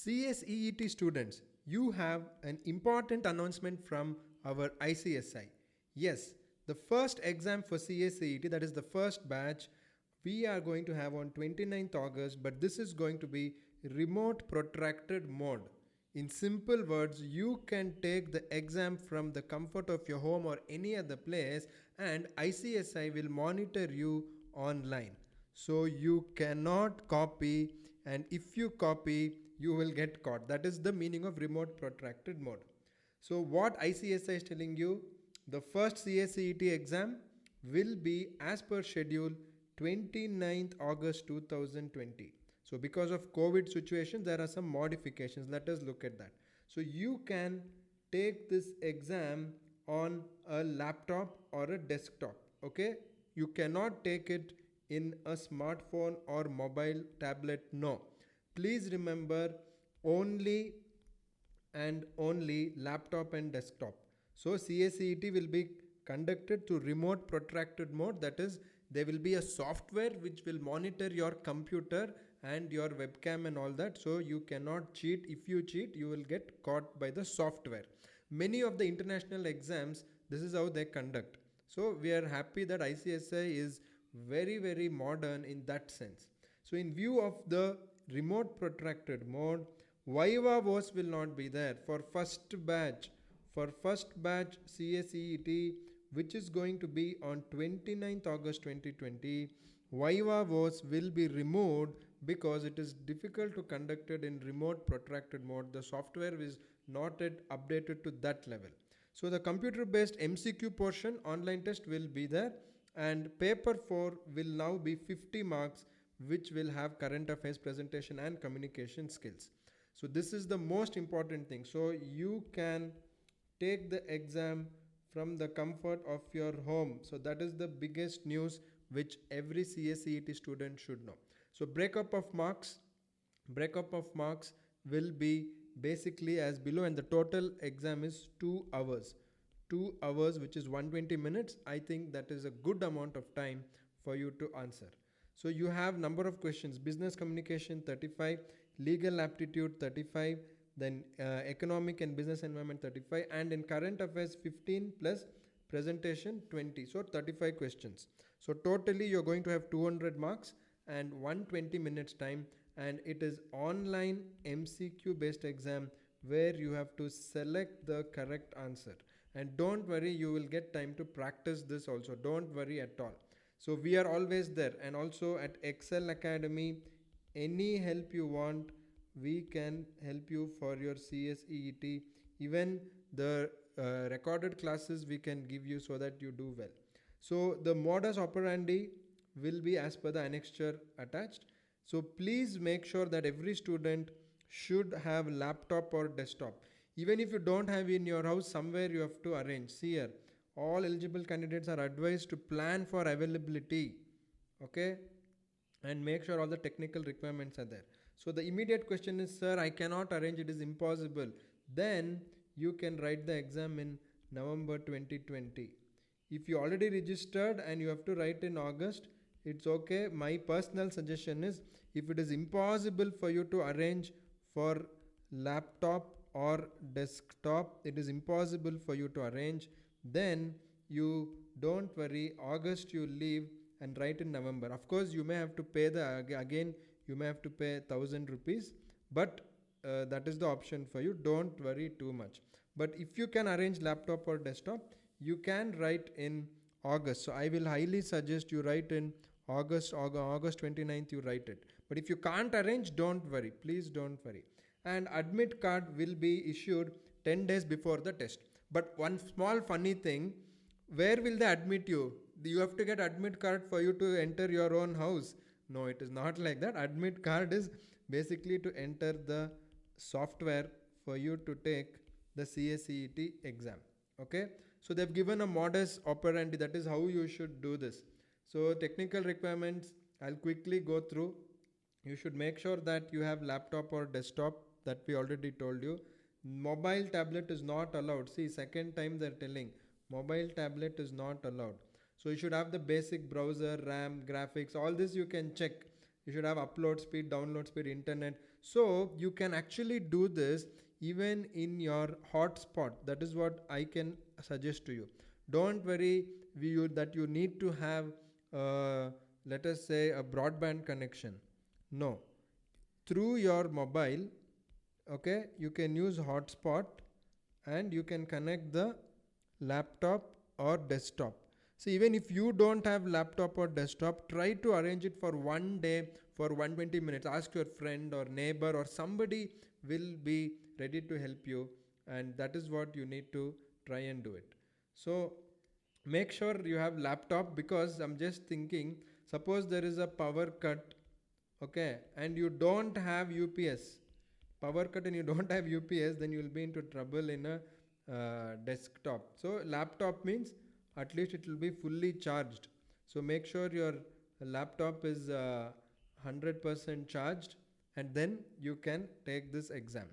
CSEET students, you have an important announcement from our ICSI. Yes, the first exam for CSEET, that is the first batch, we are going to have on 29th August, but this is going to be remote protracted mode. In simple words, you can take the exam from the comfort of your home or any other place, and ICSI will monitor you online. So you cannot copy, and if you copy, you will get caught. That is the meaning of remote protracted mode. So what ICSI is telling you, the first CSET exam will be as per schedule 29th August 2020. So because of COVID situation, there are some modifications. Let us look at that. So you can take this exam on a laptop or a desktop. Okay, you cannot take it in a smartphone or mobile tablet. No, please remember, only and only laptop and desktop. So CSET will be conducted to remote protracted mode. That is, there will be a software which will monitor your computer and your webcam and all that. So you cannot cheat. If you cheat, you will get caught by the software. Many of the international exams, this is how they conduct. So we are happy that ICSI is very modern in that sense. So in view of the remote protracted mode, Viva voce will not be there for first batch. For first batch CSET, which is going to be on 29th August 2020, Viva voce will be removed because it is difficult to conduct it in remote protracted mode. The software is not yet updated to that level. So the computer based MCQ portion online test will be there, and paper 4 will now be 50 marks, which will have current affairs presentation and communication skills. So this is the most important thing. So you can take the exam from the comfort of your home. So that is the biggest news which every CSET student should know. So breakup of marks will be basically as below, and the total exam is 2 hours. 2 hours, which is 120 minutes. I think that is a good amount of time for you to answer. So you have number of questions: business communication 35, legal aptitude 35, then economic and business environment 35, and in current affairs 15 plus presentation 20. So 35 questions. So totally you're going to have 200 marks and 120 minutes time, and it is online MCQ based exam where you have to select the correct answer. And don't worry, you will get time to practice this also. Don't worry at all. So we are always there, and also at Excel Academy, any help you want, we can help you for your CSEET. Even the recorded classes we can give you so that you do well. So the modus operandi will be as per the annexure attached. So please make sure that every student should have laptop or desktop. Even if you don't have in your house, somewhere you have to arrange. See here, all eligible candidates are advised to plan for availability. Okay, and make sure all the technical requirements are there. So the immediate question is, sir, I cannot arrange, it is impossible. Then you can write the exam in November 2020. If you already registered and you have to write in August, it's okay. My personal suggestion is, if it is impossible for you to arrange for laptop or desktop, it is impossible for you to arrange, then you don't worry. August you leave and write in November. Of course, you may have to pay again you may have to pay 1000 rupees, but that is the option for you. Don't worry too much. But if you can arrange laptop or desktop, you can write in August. So I will highly suggest you write in August 29th, you write it. But if you can't arrange, don't worry. Please don't worry. And admit card will be issued 10 days before the test. But one small funny thing, where will they admit you? You have to get admit card for you to enter your own house. No, it is not like that. Admit card is basically to enter the software for you to take the CSET exam. Okay, so they've given a modus operandi, that is how you should do this. So technical requirements, I'll quickly go through. You should make sure that you have laptop or desktop, that we already told you. Mobile tablet is not allowed. See, second time they're telling mobile tablet is not allowed. So you should have the basic browser, RAM, graphics, all this you can check. You should have upload speed, download speed, internet. So you can actually do this even in your hotspot. That is what I can suggest to you. Don't worry that you need to have, let us say, a broadband connection. No, through your mobile, okay, you can use hotspot and you can connect the laptop or desktop. So even if you don't have laptop or desktop, try to arrange it for one day for 120 minutes. Ask your friend or neighbor or somebody will be ready to help you, and that is what you need to try and do it. So make sure you have laptop, because I'm just thinking, suppose there is a power cut, okay, and you don't have UPS, power cut and you don't have UPS, then you will be into trouble in a desktop. So laptop means at least it will be fully charged. So make sure your laptop is 100% charged, and then you can take this exam.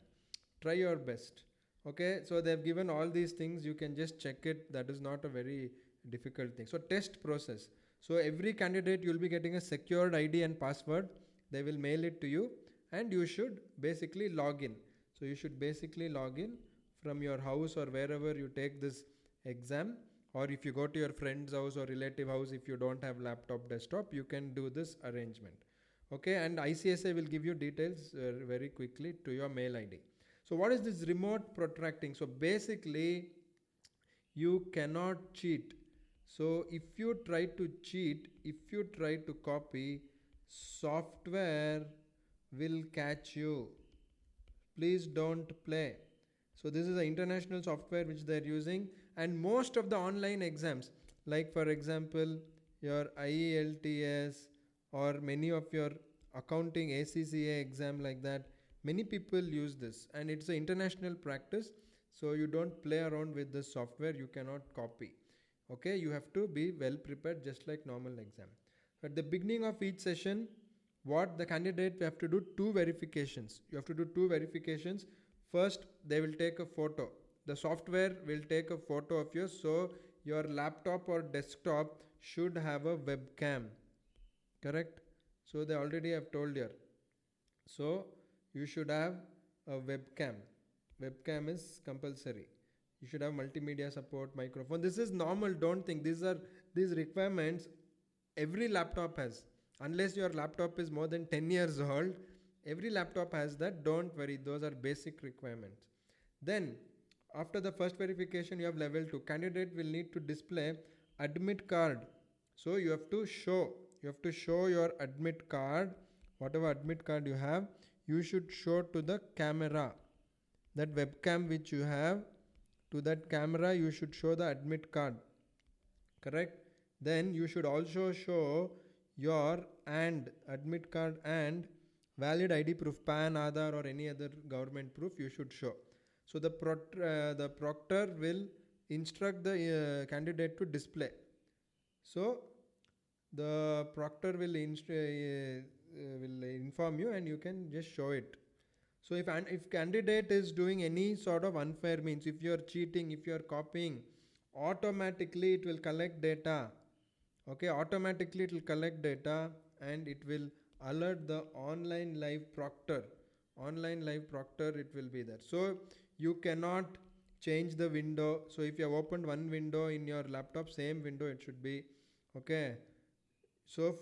Try your best. Okay, so they've given all these things, you can just check it. That is not a very difficult thing. So test process. So every candidate, you'll be getting a secured ID and password. They will mail it to you, and you should basically log in. So you should basically log in from your house or wherever you take this exam, or if you go to your friend's house or relative house, if you don't have laptop, desktop, you can do this arrangement. Okay, and ICSI will give you details very quickly to your mail ID. So what is this remote protracting? So basically you cannot cheat. So if you try to cheat, if you try to copy, software will catch you. Please don't play. So this is an international software which they are using, and most of the online exams, like for example your IELTS or many of your accounting ACCA exam, like that, many people use this, and it's an international practice. So you don't play around with this software, you cannot copy. Okay, you have to be well prepared, just like normal exam. At the beginning of each session, what the candidate have to do, two verifications. You have to do two verifications. First, they will take a photo. The software will take a photo of you. So your laptop or desktop should have a webcam. Correct? So they already have told here. So you should have a webcam. Webcam is compulsory. You should have multimedia support, microphone. This is normal. Don't think these requirements every laptop has. Unless your laptop is more than 10 years old, every laptop has that. Don't worry, those are basic requirements. Then after the first verification, you have level 2. Candidate will need to display admit card. So you have to show your admit card. Whatever admit card you have, you should show to the camera. That webcam which you have, to that camera you should show the admit card. Correct? Then you should also show your and admit card and valid ID proof, PAN, Aadhaar or any other government proof you should show. So the proctor will instruct the candidate to display. So the proctor will inform you, and you can just show it. So if candidate is doing any sort of unfair means, if you are cheating, if you are copying, automatically it will collect data. Okay, automatically it will collect data, and it will alert the online live proctor. Online live proctor, it will be there. So you cannot change the window. So if you have opened one window in your laptop, same window it should be. Okay, so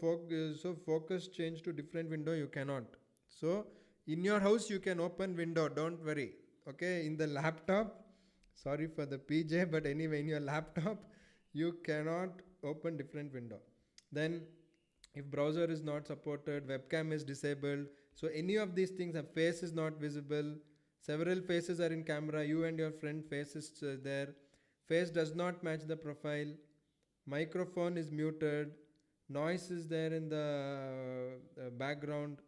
focus change to different window you cannot. So in your house you can open window, don't worry. Okay, in the laptop, sorry for the PJ, but anyway, in your laptop you cannot open different window. Then if browser is not supported, webcam is disabled, so any of these things, a face is not visible, several faces are in camera, you and your friend face is there, face does not match the profile, microphone is muted, noise is there in the background,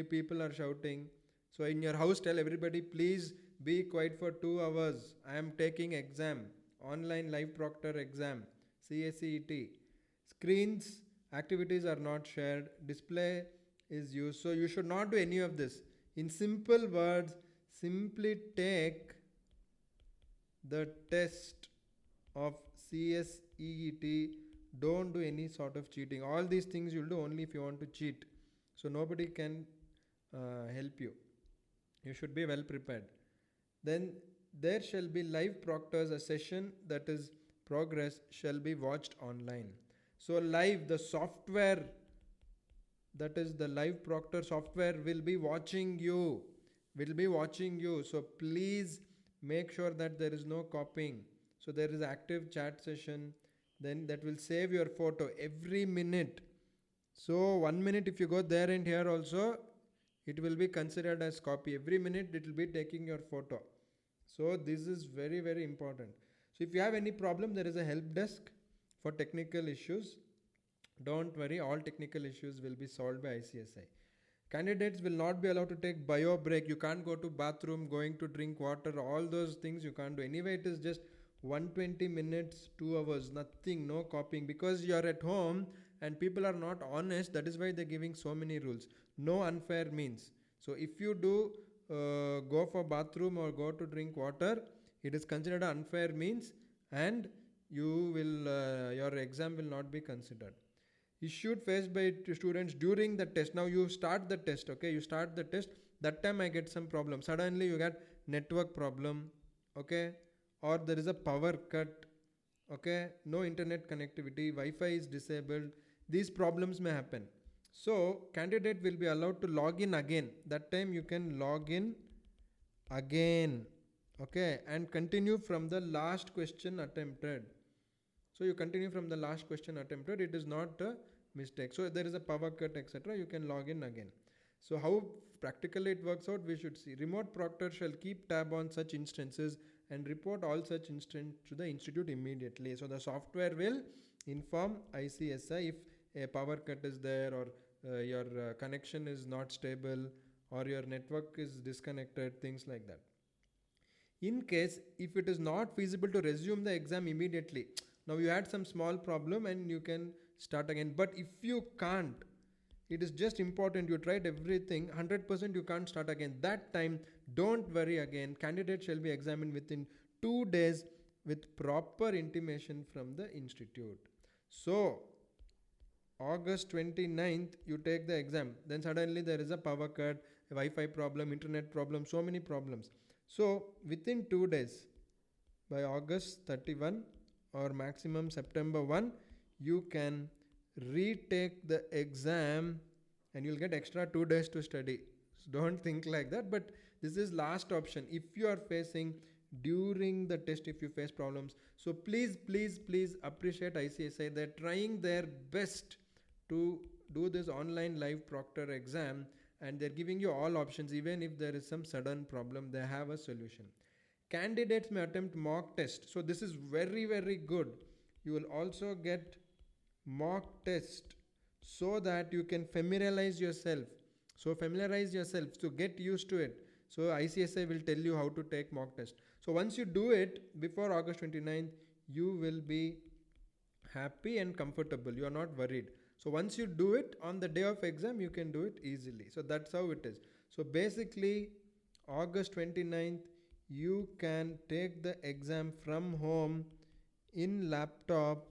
people are shouting. So in your house, tell everybody, please be quiet for 2 hours, I am taking exam, online live proctor exam, CACET. Screens activities are not shared, display is used. So you should not do any of this. In simple words, simply take the test of CSEET. Don't do any sort of cheating. All these things you'll do only if you want to cheat. So nobody can help you. You should be well prepared. Then there shall be live proctors, a session that is progress shall be watched online. So live, the software, that is the live proctor software, will be watching you, so please make sure that there is no copying. So there is active chat session, then that will save your photo every minute. So 1 minute if you go there and here also, it will be considered as copy. Every minute it will be taking your photo. So this is very very important. So if you have any problem, there is a help desk for technical issues. Don't worry, all technical issues will be solved by ICSI. Candidates will not be allowed to take bio break. You can't go to bathroom, going to drink water, all those things you can't do. Anyway, it is just 120 minutes, 2 hours, nothing, no copying, because you are at home and people are not honest. That is why they're giving so many rules. No unfair means. So if you do go for bathroom or go to drink water, it is considered unfair means, and you will your exam will not be considered. Issued faced by students during the test. Now you start the test, okay, you start the test, that time I get some problem, suddenly you get network problem, okay, or there is a power cut, okay, no internet connectivity, Wi-Fi is disabled, these problems may happen. So candidate will be allowed to log in again, that time you can log in again, okay, and continue from the last question attempted. So you continue from the last question attempted, it is not a mistake. So there is a power cut, etc., you can log in again. So how practically it works out, we should see. Remote proctor shall keep tab on such instances and report all such instances to the institute immediately. So the software will inform ICSI if a power cut is there, or your connection is not stable, or your network is disconnected, things like that. In case if it is not feasible to resume the exam immediately, now you had some small problem and you can start again, but if you can't, it is just important you tried everything 100%, you can't start again, that time don't worry again, candidate shall be examined within 2 days with proper intimation from the institute. So August 29th you take the exam, then suddenly there is a power cut, a Wi-Fi problem, internet problem, so many problems. So within 2 days, by August 31 or maximum September 1, you can retake the exam and you'll get extra 2 days to study. So don't think like that, but this is last option if you are facing during the test, if you face problems. So please appreciate ICSI, they're trying their best to do this online live proctor exam, and they're giving you all options. Even if there is some sudden problem, they have a solution. Candidates may attempt mock test, so this is very very good. You will also get mock test so that you can familiarize yourself, so get used to it. So ICSI will tell you how to take mock test. So once you do it before August 29th, you will be happy and comfortable, you are not worried. So once you do it on the day of exam, you can do it easily. So that's how it is. So basically August 29th you can take the exam from home in laptop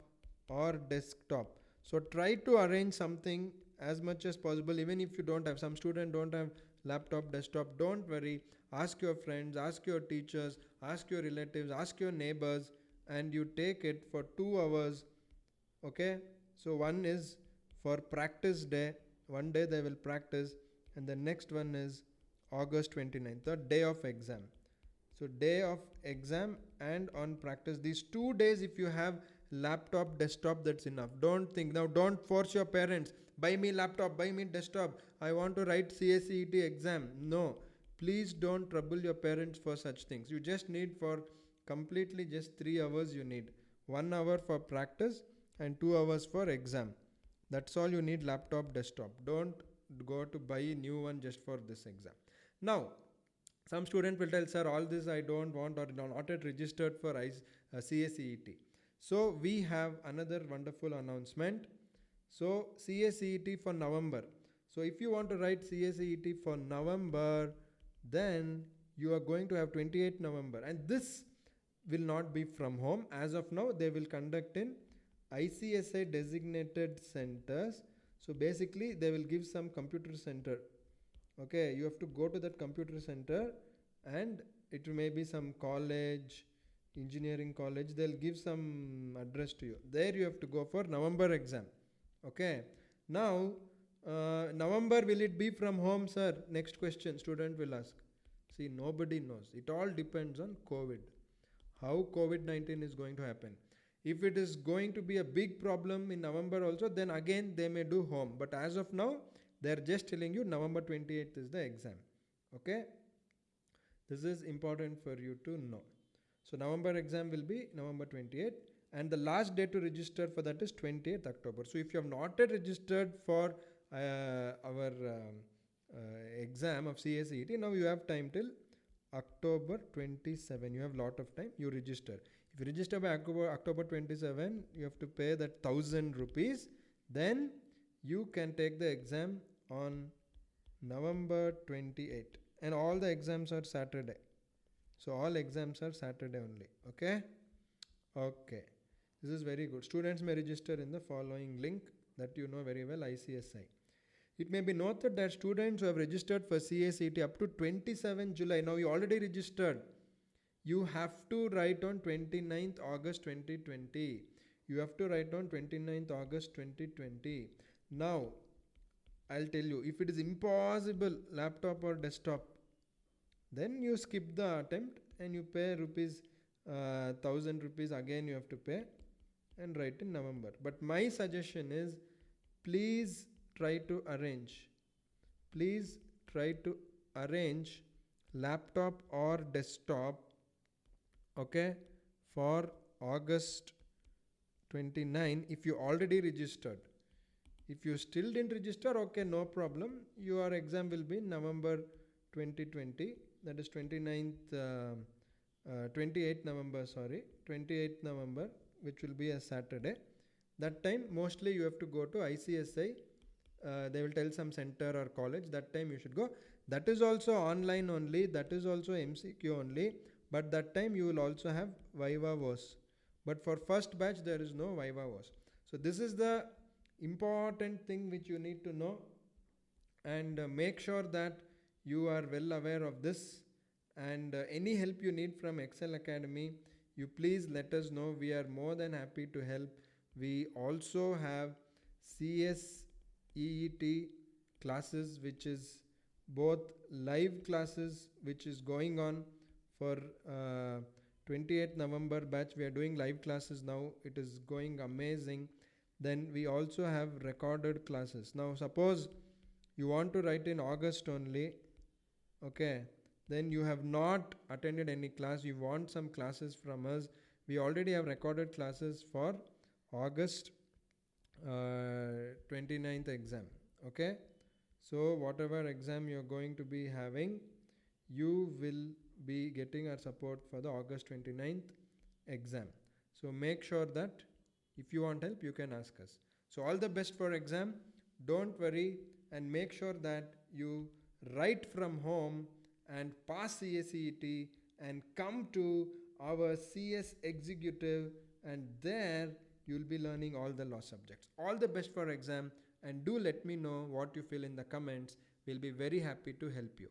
or desktop. So try to arrange something as much as possible. Even if you don't have, some student don't have laptop, desktop, don't worry, ask your friends, ask your teachers, ask your relatives, ask your neighbors, and you take it for 2 hours, okay. So one is for practice day, one day they will practice, and the next one is August 29th, the day of exam. So day of exam and on practice, these 2 days if you have laptop, desktop, that's enough. Don't think, now don't force your parents, buy me laptop, buy me desktop, I want to write CACET exam. No, please don't trouble your parents for such things. You just need for completely just 3 hours, you need 1 hour for practice and 2 hours for exam. That's all you need, laptop, desktop. Don't go to buy a new one just for this exam. Now some student will tell, sir, all this I don't want, or not yet registered for CACET. So we have another wonderful announcement. So CACET for November. So if you want to write CACET for November, then you are going to have 28 November, and this will not be from home. As of now, they will conduct in ICSI designated centers. So basically they will give some computer center Okay, you have to go to that computer center, and it may be some college, engineering college, they'll give some address to you. There you have to go for November exam. Okay, now November, will it be from home, sir? Next question student will ask. See, nobody knows, it all depends on COVID, how COVID-19 is going to happen. If it is going to be a big problem in November also, then again they may do home. But as of now, they are just telling you November 28th is the exam. Okay, this is important for you to know. So November exam will be November 28th, and the last day to register for that is 28th October. So if you have not yet registered for our exam of CACET, now you have time till October 27. You have lot of time. You register. If you register by October 27, you have to pay that 1000 rupees. Then you can take the exam on November 28. And all the exams are Saturday. So all exams are Saturday only. Okay. Okay. This is very good. Students may register in the following link that you know very well, ICSI. It may be noted that students who have registered for CACT up to 27 July, now you already registered, you have to write on 29th August 2020. You have to write on 29th August 2020. Now, I'll tell you, if it is impossible, laptop or desktop, then you skip the attempt and you pay rupees 1000 rupees again you have to pay and write in November. But my suggestion is, please try to arrange laptop or desktop, okay, for August 29 if you already registered. If you still didn't register, okay, no problem, your exam will be November 2020, that is 28th November, 28th November, which will be a Saturday. That time mostly you have to go to ICSI. They will tell some center or college, that time you should go. That is also online only, that is also MCQ only, but that time you will also have Viva Voce. But for first batch there is no Viva Voce. So this is the important thing which you need to know, and make sure that you are well aware of this. And any help you need from Excel Academy, you please let us know. We are more than happy to help. We also have CSEET classes, which is both live classes which is going on for 28th November batch. We are doing live classes now. It is going amazing. Then we also have recorded classes. Now suppose you want to write in August only, okay, then you have not attended any class, you want some classes from us, we already have recorded classes for August 29th exam. Okay, so whatever exam you're going to be having, you will be getting our support for the August 29th exam. So make sure that if you want help, you can ask us. So all the best for exam. Don't worry, and make sure that you write from home and pass CACET and come to our CS executive, and there you'll be learning all the law subjects. All the best for exam, and do let me know what you feel in the comments. We'll be very happy to help you.